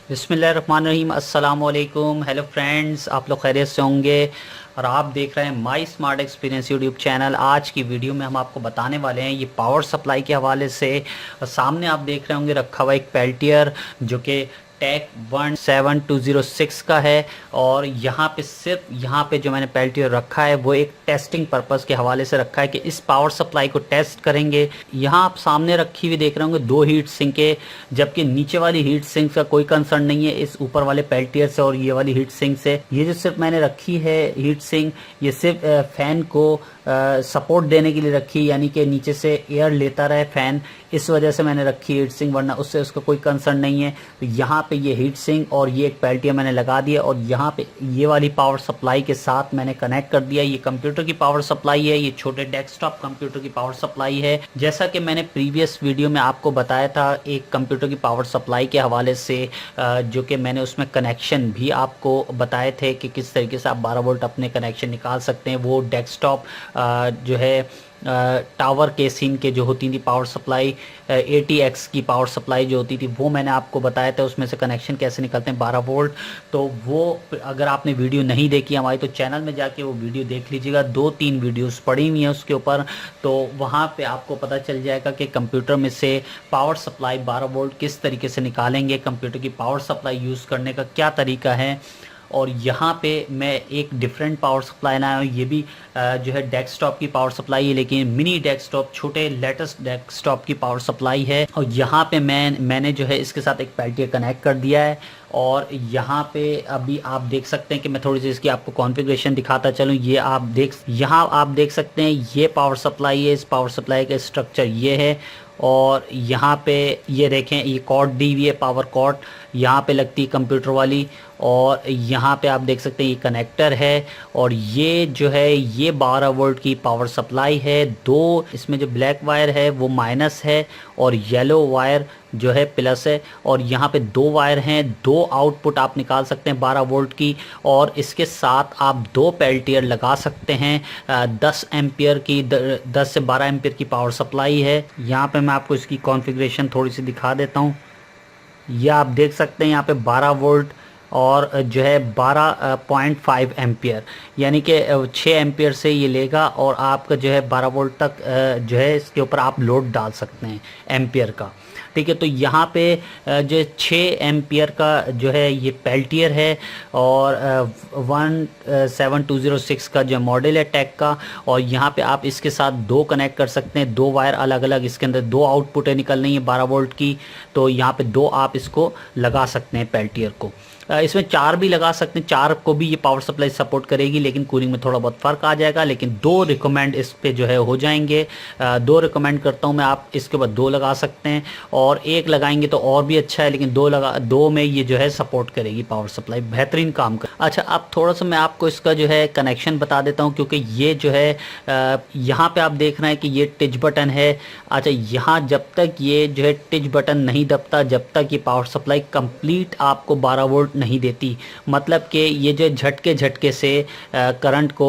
बिस्मिल्लाहिर्रहमानिर्रहीम। अस्सलामुअलैकुम। Hello friends, आप लोग खैरियत से होंगे और आप देख रहे हैं माई स्मार्ट एक्सपीरियंस यूट्यूब चैनल। आज की वीडियो में हम आपको बताने वाले हैं ये पावर सप्लाई के हवाले से। सामने आप देख रहे होंगे रखा हुआ एक पेल्टियर जो कि टेक 17206 का है। और यहाँ पे सिर्फ यहाँ पे जो मैंने पेल्टियर रखा है वो एक टेस्टिंग पर्पस के हवाले से रखा है कि इस पावर सप्लाई को टेस्ट करेंगे। यहाँ आप सामने रखी हुई देख रहे होंगे दो हीट सिंक है, जबकि नीचे वाली हीट सिंक का कोई कंसर्न नहीं है इस ऊपर वाले पेल्टियर से और ये वाली हीट सिंक से। ये जो सिर्फ मैंने रखी है हीट सिंक, ये सिर्फ फैन को सपोर्ट देने के लिए रखी, यानी कि नीचे से एयर लेता रहे फैन, इस वजह से मैंने रखी हीट सिंक, वरना उससे उसका कोई कंसर्न नहीं है। तो यहाँ पे ये हीट सिंक और ये एक पेल्टियर मैंने लगा दिया और यहाँ पे ये वाली पावर सप्लाई के साथ मैंने कनेक्ट कर दिया। ये कंप्यूटर की पावर सप्लाई है, ये छोटे डेस्कटॉप कंप्यूटर की पावर सप्लाई है। जैसा कि मैंने प्रीवियस वीडियो में आपको बताया था एक कंप्यूटर की पावर सप्लाई के हवाले से, जो कि मैंने उसमें कनेक्शन भी आपको बताए थे कि किस तरीके से आप 12 वोल्ट अपने कनेक्शन निकाल सकते हैं। वो डेस्कटॉप जो है टावर के सीन के जो होती थी पावर सप्लाई, ATX की पावर सप्लाई जो होती थी, वो मैंने आपको बताया था उसमें से कनेक्शन कैसे निकलते हैं 12 वोल्ट। तो वो अगर आपने वीडियो नहीं देखी हमारी तो चैनल में जाके वो वीडियो देख लीजिएगा, 2-3 वीडियोस पड़ी हुई हैं उसके ऊपर। तो वहाँ पे आपको पता चल जाएगा कि कंप्यूटर में से पावर सप्लाई 12 वोल्ट किस तरीके से निकालेंगे, कंप्यूटर की पावर सप्लाई यूज़ करने का क्या तरीका है। और यहाँ पे मैं एक डिफरेंट पावर सप्लाई लाया हूँ, ये भी जो है डेस्कटॉप की पावर सप्लाई है, लेकिन मिनी डेस्कटॉप, छोटे लेटेस्ट डेस्कटॉप की पावर सप्लाई है। और यहाँ पे मैंने जो है इसके साथ एक पेल्टियर कनेक्ट कर दिया है। और यहाँ पे अभी आप देख सकते हैं कि मैं थोड़ी सी इसकी आपको कॉन्फ़िगरेशन दिखाता चलूँ। ये यहाँ आप देख सकते हैं ये पावर सप्लाई है, इस पावर सप्लाई का स्ट्रक्चर ये है। और यहाँ पे ये देखें ये कॉर्ड दी हुई है, पावर कॉर्ड यहाँ पे लगती है कंप्यूटर वाली। और यहाँ पे आप देख सकते हैं ये कनेक्टर है और ये जो है ये 12 वोल्ट की पावर सप्लाई है। दो इसमें जो ब्लैक वायर है वो माइनस है और येलो वायर जो है प्लस है। और यहाँ पे दो वायर हैं, दो आउटपुट आप निकाल सकते हैं 12 वोल्ट की। और इसके साथ आप दो पेल्टियर लगा सकते हैं। 10 एम्पियर की 10 से 12 एम्पियर की पावर सप्लाई है। यहाँ पे मैं आपको इसकी कॉन्फ़िगरेशन थोड़ी सी दिखा देता हूँ। ये आप देख सकते हैं यहाँ पे 12 वोल्ट और जो है 12.5 एम्पियर, यानी कि 6 एम्पियर से ये लेगा और आपका जो है 12 वोल्ट तक जो है इसके ऊपर आप लोड डाल सकते हैं एम्पियर का। ठीक है, तो यहाँ पे जो 6 एम्पियर का जो है ये पेल्टियर है और 17206 का जो मॉडल है टेक का। और यहाँ पे आप इसके साथ दो कनेक्ट कर सकते हैं, दो वायर अलग अलग, इसके अंदर दो आउटपुट है निकल रही है 12 वोल्ट की। तो यहाँ पे दो आप इसको लगा सकते हैं पेल्टियर को। इसमें 4 भी लगा सकते हैं, 4 को भी ये पावर सप्लाई सपोर्ट करेगी, लेकिन कूलिंग में थोड़ा बहुत फ़र्क आ जाएगा। लेकिन 2 रिकमेंड इस पे जो है हो जाएंगे। 2 रिकमेंड करता हूँ मैं, आप इसके बाद 2 लगा सकते हैं और 1 लगाएंगे तो और भी अच्छा है, लेकिन 2 में ये जो है सपोर्ट करेगी पावर सप्लाई, बेहतरीन काम कर। अच्छा, अब थोड़ा सा मैं आपको इसका जो है कनेक्शन बता देता हूँ, क्योंकि ये जो है यहाँ पे आप देख रहे हैं कि ये टिच बटन है। अच्छा, यहाँ जब तक ये जो है टिच बटन नहीं दबता, जब तक ये पावर सप्लाई कंप्लीट आपको 12 वोल्ट नहीं देती। मतलब कि ये जो झटके से करंट को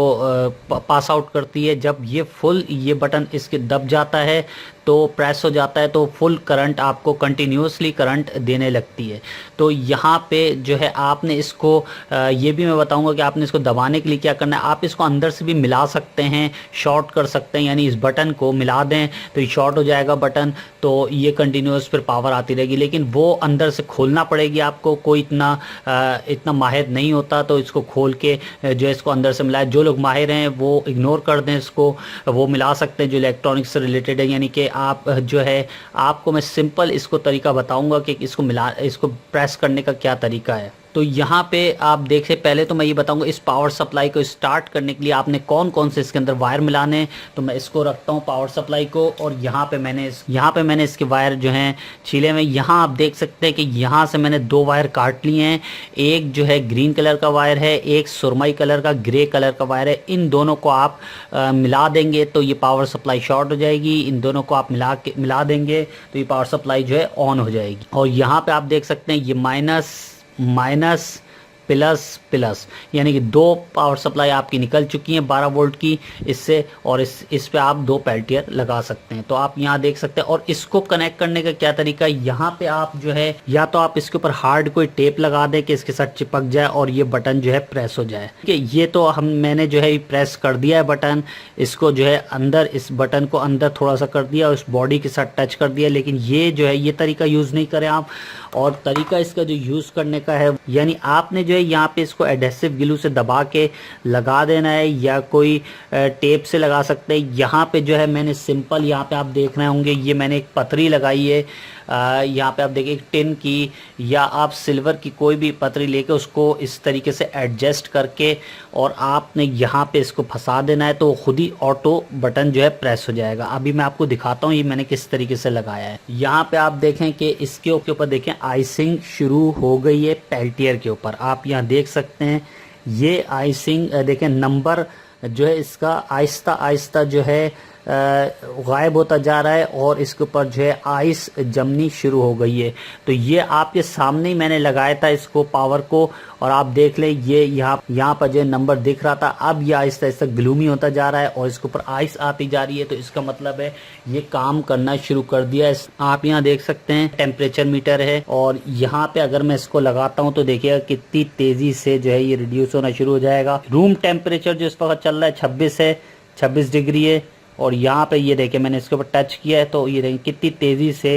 पास आउट करती है। जब ये फुल ये बटन इसके दब जाता है तो प्रेस हो जाता है तो फुल करंट आपको कंटिन्यूसली करंट देने लगती है। तो यहाँ पे जो है आपने इसको ये भी मैं बताऊंगा कि आपने इसको दबाने के लिए क्या करना है। आप इसको अंदर से भी मिला सकते हैं, शॉर्ट कर सकते हैं, यानी इस बटन को मिला दें तो ये शॉर्ट हो जाएगा बटन, तो ये कंटिन्यूस फिर पावर आती रहेगी। लेकिन वो अंदर से खोलना पड़ेगी आपको, कोई इतना माहिर नहीं होता तो इसको खोल के जो इसको अंदर से मिलाए। जो लोग माहिर हैं वो इग्नोर कर दें इसको, वो मिला सकते हैं जो इलेक्ट्रॉनिक्स से रिलेटेड है। यानी कि आप जो है आपको मैं सिंपल इसको तरीका बताऊंगा कि इसको प्रेस करने का क्या तरीका है। तो यहाँ पे आप देखें, पहले तो मैं ये बताऊंगा इस पावर सप्लाई को स्टार्ट करने के लिए आपने कौन कौन से इसके अंदर वायर मिलाने हैं। तो मैं इसको रखता हूँ पावर सप्लाई को और यहाँ पे मैंने इसके वायर जो हैं छीले में। यहाँ आप देख सकते हैं कि यहाँ से मैंने 2 वायर काट लिए हैं। एक जो है ग्रीन कलर का वायर है, एक सुरमई कलर का ग्रे कलर का वायर है। इन दोनों को आप मिला देंगे तो ये पावर सप्लाई शॉर्ट हो जाएगी। इन दोनों को आप मिला देंगे तो ये पावर सप्लाई जो है ऑन हो जाएगी। और यहाँ पे आप देख सकते हैं ये माइनस प्लस प्लस, यानी कि 2 पावर सप्लाई आपकी निकल चुकी हैं 12 वोल्ट की इससे, और इस पे आप 2 पेल्टियर लगा सकते हैं। तो आप यहाँ देख सकते हैं। और इसको कनेक्ट करने का क्या तरीका है, यहाँ पे आप जो है या तो आप इसके ऊपर हार्ड कोई टेप लगा दें कि इसके साथ चिपक जाए और ये बटन जो है प्रेस हो जाए। ठीक है, ये तो मैंने जो है प्रेस कर दिया है बटन, इसको जो है अंदर, इस बटन को अंदर थोड़ा सा कर दिया और इस बॉडी के साथ टच कर दिया। लेकिन ये जो है ये तरीका यूज़ नहीं करें आप। और तरीका इसका जो यूज़ करने का है, यानी आपने जो है यहाँ पे इसको एडहेसिव ग्लू से दबा के लगा देना है या कोई टेप से लगा सकते हैं। यहाँ पे जो है मैंने सिंपल, यहाँ पे आप देख रहे होंगे ये मैंने एक पतरी लगाई है। यहाँ पे आप देखिए एक टिन की या आप सिल्वर की कोई भी पतरी लेके उसको इस तरीके से एडजस्ट करके और आपने यहाँ पे इसको फंसा देना है, तो खुद ही ऑटो बटन जो है प्रेस हो जाएगा। अभी मैं आपको दिखाता हूँ ये मैंने किस तरीके से लगाया है। यहाँ पे आप देखें कि इसके ऊपर देखें आइसिंग शुरू हो गई है पेल्टियर के ऊपर। आप यहाँ देख सकते हैं ये आइसिंग देखें, नंबर जो है इसका आहिस्ता आहिस्ता जो है गायब होता जा रहा है और इसके ऊपर जो है आइस जमनी शुरू हो गई है। तो ये आपके सामने ही मैंने लगाया था इसको, पावर को, और आप देख लें ये यहाँ पर जो नंबर दिख रहा था, अब ये आहिस्ता आहिस्ता ग्लूमी होता जा रहा है और इसके ऊपर आइस आती जा रही है। तो इसका मतलब है ये काम करना शुरू कर दिया है। आप यहाँ देख सकते हैं टेम्परेचर मीटर है और यहाँ पे अगर मैं इसको लगाता हूँ तो देखिएगा कितनी तेजी से जो है ये रिड्यूस होना शुरू हो जाएगा। रूम टेम्परेचर जो इस वक्त चल रहा है 26 है, 26 डिग्री है। और यहाँ पे ये देखें मैंने इसके ऊपर टच किया है तो ये देखें कितनी तेज़ी से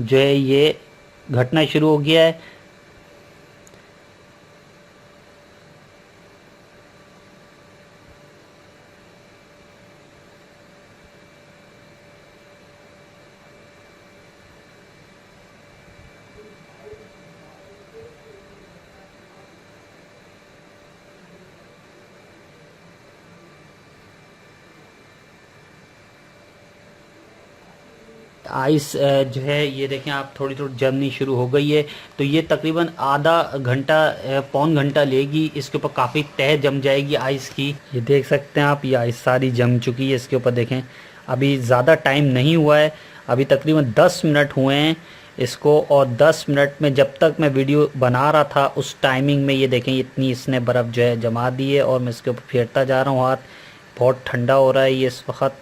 जो है ये घटना शुरू हो गया है। आइस जो है ये देखें आप थोड़ी थोड़ी जमनी शुरू हो गई है। तो ये तकरीबन आधा घंटा पौन घंटा लेगी, इसके ऊपर काफ़ी तह जम जाएगी आइस की। ये देख सकते हैं आप, ये आइस सारी जम चुकी है इसके ऊपर। देखें अभी ज़्यादा टाइम नहीं हुआ है, अभी तकरीबन 10 मिनट हुए हैं इसको। और 10 मिनट में जब तक मैं वीडियो बना रहा था उस टाइमिंग में ये देखें इतनी इसने बर्फ़ जो है जमा दी है और मैं इसके ऊपर फेरता जा रहा हूँ हाथ। बहुत ठंडा हो रहा है ये इस वक्त।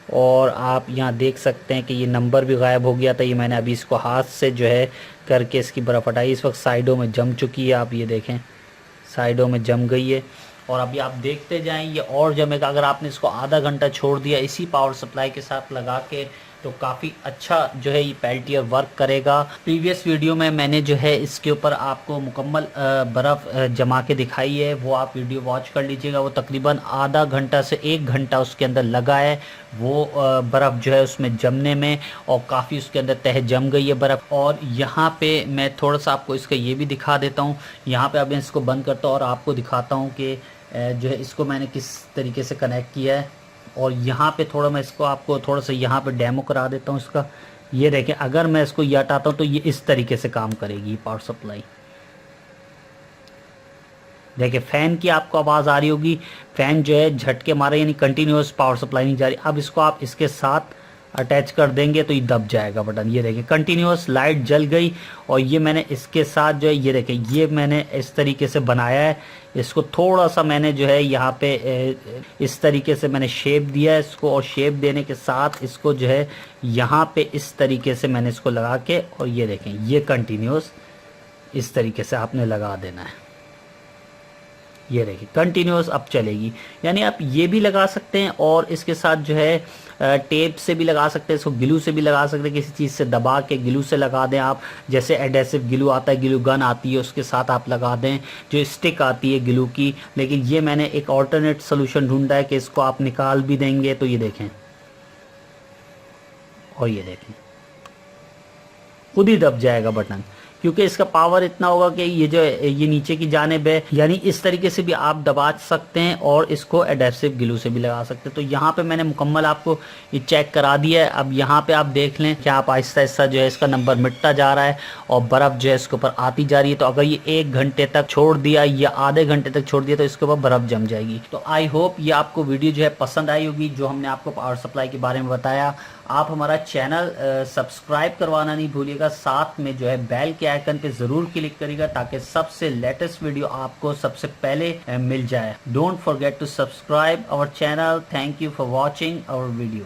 और आप यहाँ देख सकते हैं कि ये नंबर भी गायब हो गया था। ये मैंने अभी इसको हाथ से जो है करके इसकी बर्फ़ हटाई। इस वक्त साइडों में जम चुकी है, आप ये देखें साइडों में जम गई है। और अभी आप देखते जाएं ये और जमेगा। अगर आपने इसको आधा घंटा छोड़ दिया इसी पावर सप्लाई के साथ लगा के तो काफ़ी अच्छा जो है ये पेल्टियर वर्क करेगा। प्रीवियस वीडियो में मैंने जो है इसके ऊपर आपको मुकम्मल बर्फ़ जमा के दिखाई है, वो आप वीडियो वॉच कर लीजिएगा। वो तकरीबन आधा घंटा से 1 घंटा उसके अंदर लगा है वो बर्फ़ जो है उसमें जमने में, और काफ़ी उसके अंदर तह जम गई है बर्फ़। और यहाँ पे मैं थोड़ा सा आपको इसका ये भी दिखा देता हूँ। यहाँ पे अब मैं इसको बंद करता हूँ और आपको दिखाता हूँ कि जो है इसको मैंने किस तरीके से कनेक्ट किया है। और यहाँ पे थोड़ा मैं इसको आपको थोड़ा सा यहाँ पे डेमो करा देता हूँ इसका। ये देखें अगर मैं इसको ये हटाता हूँ तो ये इस तरीके से काम करेगी पावर सप्लाई। देखिए फ़ैन की आपको आवाज़ आ रही होगी, फ़ैन जो है झटके मारे यानी कंटिन्यूस पावर सप्लाई नहीं जा रही। अब इसको आप इसके साथ अटैच कर देंगे तो ये दब जाएगा बटन। ये देखिए कंटिन्यूस लाइट जल गई। और ये मैंने इसके साथ जो है ये देखिए ये मैंने इस तरीके से बनाया है। इसको थोड़ा सा मैंने जो है यहाँ पे इस तरीके से मैंने शेप दिया है इसको, और शेप देने के साथ इसको जो है यहाँ पे इस तरीके से मैंने इसको लगा के, और ये देखें ये कंटिन्यूस इस तरीके से आपने लगा देना है। ये देखिए कंटिन्यूस अब चलेगी। यानी आप ये भी लगा सकते हैं और इसके साथ जो है टेप से भी लगा सकते हैं, इसको ग्लू से भी लगा सकते हैं। किसी चीज़ से दबा के ग्लू से लगा दें आप, जैसे एडहेसिव ग्लू आता है, ग्लू गन आती है उसके साथ आप लगा दें, जो स्टिक आती है ग्लू की। लेकिन ये मैंने एक ऑल्टरनेट सोल्यूशन ढूंढा है कि इसको आप निकाल भी देंगे तो ये देखें, और ये देखें खुद ही दब जाएगा बटन, क्योंकि इसका पावर इतना होगा कि ये जो ये नीचे की जानिब है। यानी इस तरीके से भी आप दबा सकते हैं और इसको एडहेसिव ग्लू से भी लगा सकते हैं। तो यहाँ पे मैंने मुकम्मल आपको ये चेक करा दिया है। अब यहाँ पे आप देख लें कि आप आहिस्ता आहिस्ता जो है इसका नंबर मिटता जा रहा है और बर्फ़ जो है इसके ऊपर आती जा रही है। तो अगर ये 1 घंटे तक छोड़ दिया या आधे घंटे तक छोड़ दिया तो इसके ऊपर बर्फ़ जम जाएगी। तो आई होप ये आपको वीडियो जो है पसंद आई होगी, जो हमने आपको पावर सप्लाई के बारे में बताया। आप हमारा चैनल सब्सक्राइब करवाना नहीं भूलिएगा, साथ में जो है बेल के के आइकन पे ज़रूर क्लिक करिएगा ताकि सबसे लेटेस्ट वीडियो आपको सबसे पहले मिल जाए। Don't forget to subscribe our channel. Thank you for watching our video.